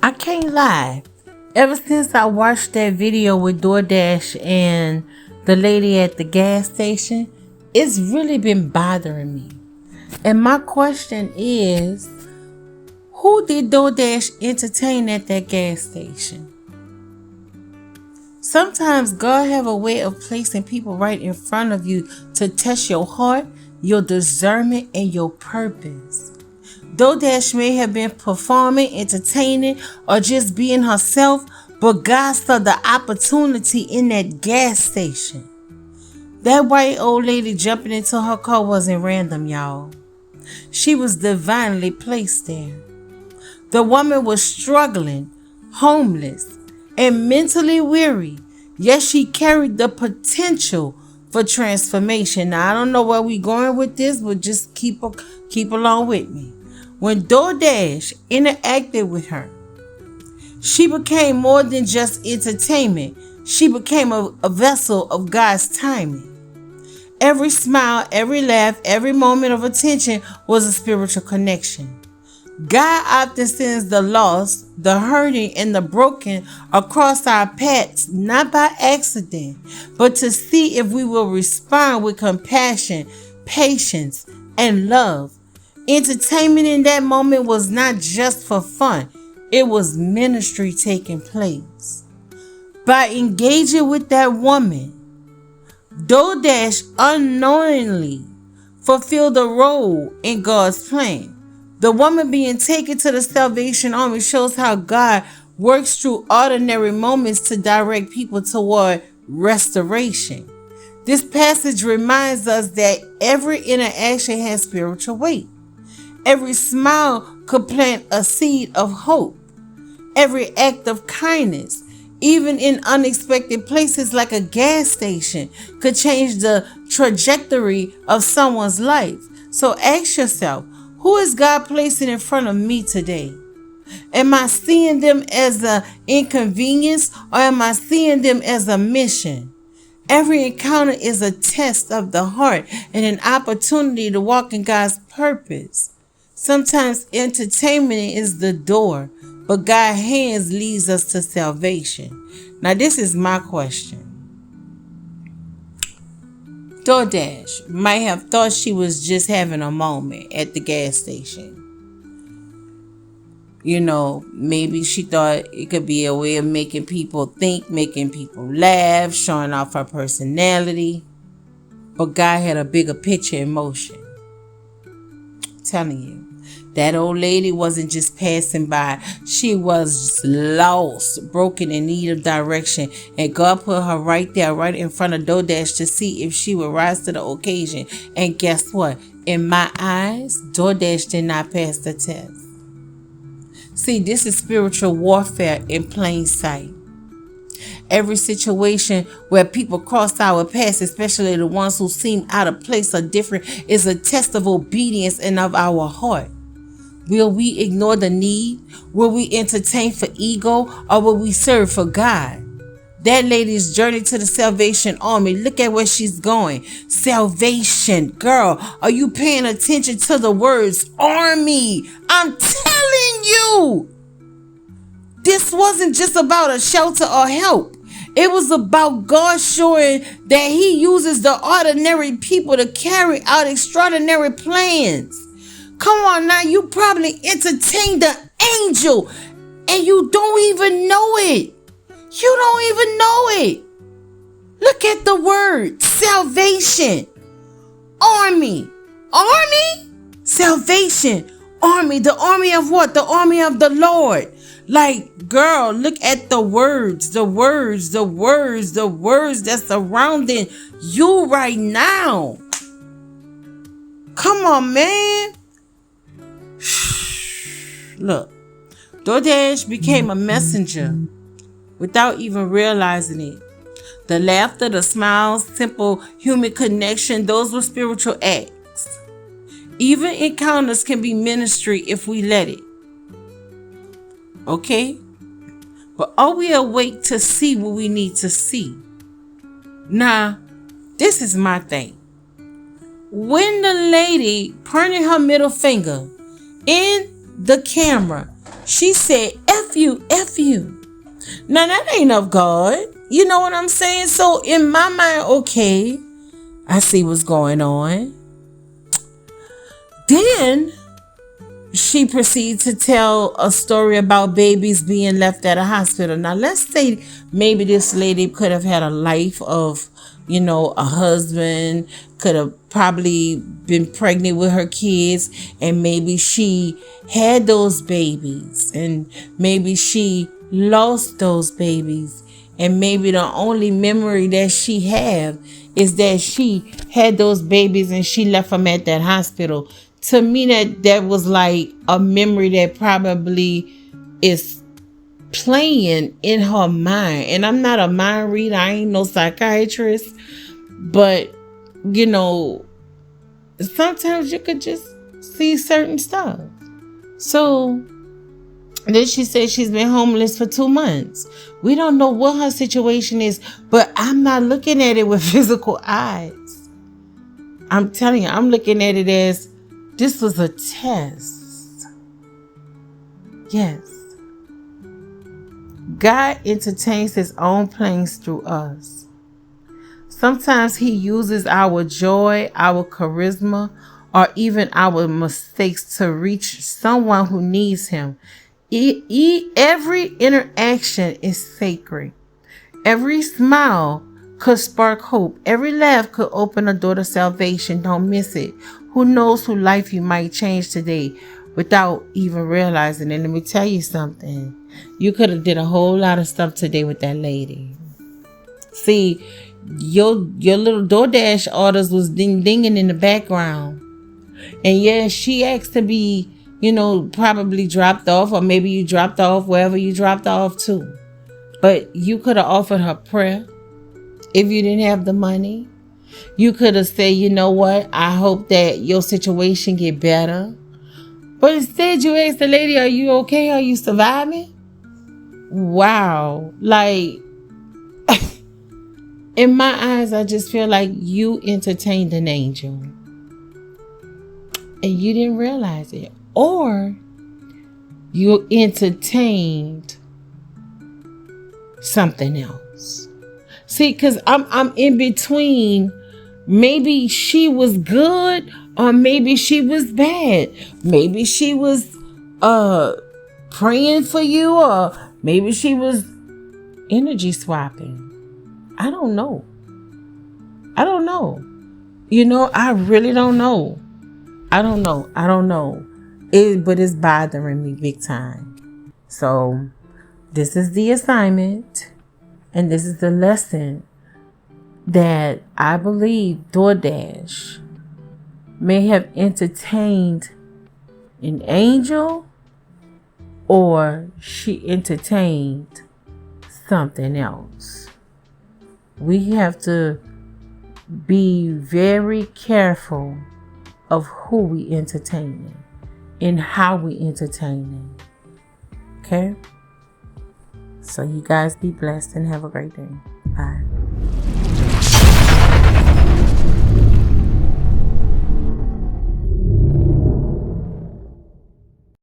I can't lie. Ever since I watched that video with DoorDash and the lady at the gas station, it's really been bothering me. And my question is, who did DoorDash entertain at that gas station? Sometimes God have a way of placing people right in front of you to test your heart, your discernment, and your purpose. DoorDash may have been performing, entertaining, or just being herself, but God saw the opportunity in that gas station. That white old lady jumping into her car wasn't random, y'all. She was divinely placed there. The woman was struggling, homeless, and mentally weary, yet she carried the potential for transformation. Now, I don't know where we're going with this, but just keep along with me. When DoorDash interacted with her, she became more than just entertainment. She became a vessel of God's timing. Every smile, every laugh, every moment of attention was a spiritual connection. God often sends the lost, the hurting, and the broken across our paths, not by accident, but to see if we will respond with compassion, patience, and love. Entertainment in that moment was not just for fun. It was ministry taking place. By engaging with that woman, DoorDash unknowingly fulfilled a role in God's plan. The woman being taken to the Salvation Army shows how God works through ordinary moments to direct people toward restoration. This passage reminds us that every interaction has spiritual weight. Every smile could plant a seed of hope. Every act of kindness, even in unexpected places like a gas station, could change the trajectory of someone's life. So ask yourself, who is God placing in front of me today? Am I seeing them as an inconvenience, or am I seeing them as a mission? Every encounter is a test of the heart and an opportunity to walk in God's purpose. Sometimes entertainment is the door, but God's hands leads us to salvation. Now this is my question. DoorDash might have thought she was just having a moment at the gas station. You know, maybe she thought it could be a way of making people think, making people laugh, showing off her personality. But God had a bigger picture in motion. I'm telling you. That old lady wasn't just passing by. She was lost, broken, in need of direction. And God put her right there, right in front of DoorDash to see if she would rise to the occasion. And guess what? In my eyes, DoorDash did not pass the test. See, this is spiritual warfare in plain sight. Every situation where people cross our paths, especially the ones who seem out of place or different, is a test of obedience and of our heart. Will we ignore the need? Will we entertain for ego, or will we serve for God? That lady's journey to the Salvation Army, look at where she's going. Salvation. Girl, are you paying attention to the words army? I'm telling you, this wasn't just about a shelter or help. It was about God showing that He uses the ordinary people to carry out extraordinary plans. Come on now, you probably entertained the angel and you don't even know it. You don't even know it. Look at the word salvation. Army. Army? Salvation. Army. The army of what? The army of the Lord. Like, girl, look at the words that's surrounding you right now. Come on, man. Look, DoorDash became a messenger without even realizing it. The laughter, the smiles, simple human connection, those were spiritual acts. Even encounters can be ministry if we let it. Okay? But are we awake to see what we need to see? Now, this is my thing. When the lady pointed her middle finger in the camera, she said, F F you, F you. Now that ain't of God. You know what I'm saying? So in my mind, okay, I see what's going on. Then she proceeds to tell a story about babies being left at a hospital. Now, let's say maybe this lady could have had a life of, a husband, could have probably been pregnant with her kids, and maybe she had those babies, and maybe she lost those babies, and maybe the only memory that she have is that she had those babies and she left them at that hospital. To me, that was like a memory that probably is playing in her mind. And I'm not a mind reader. I ain't no psychiatrist. But, sometimes you could just see certain stuff. So then she said she's been homeless for 2 months. We don't know what her situation is, but I'm not looking at it with physical eyes. I'm telling you, I'm looking at it as this was a test. Yes. God entertains his own plans through us. Sometimes he uses our joy, our charisma, or even our mistakes to reach someone who needs him. Every interaction is sacred. Every smile could spark hope. Every laugh could open a door to salvation. Don't miss it. Who knows whose life you might change today without even realizing it. Let me tell you something. You could have did a whole lot of stuff today with that lady. See, your little DoorDash orders was dinging in the background. And yeah, she asked to be, probably dropped off, or maybe you dropped off wherever you dropped off to. But you could have offered her prayer if you didn't have the money. You could have said, you know what, I hope that your situation get better. But instead you asked the lady, are you okay? Are you surviving? Wow. Like, in my eyes, I just feel like you entertained an angel. And you didn't realize it. Or you entertained something else. See, because I'm in between. Maybe she was good, or maybe she was bad. Maybe she was praying for you, or maybe she was energy swapping. I don't know. I really don't know. I don't know. But it's bothering me big time. So this is the assignment, and this is the lesson that I believe DoorDash may have entertained an angel, or she entertained something else. We have to be very careful of who we entertain and how we entertain them. Okay? So you guys be blessed and have a great day. Bye.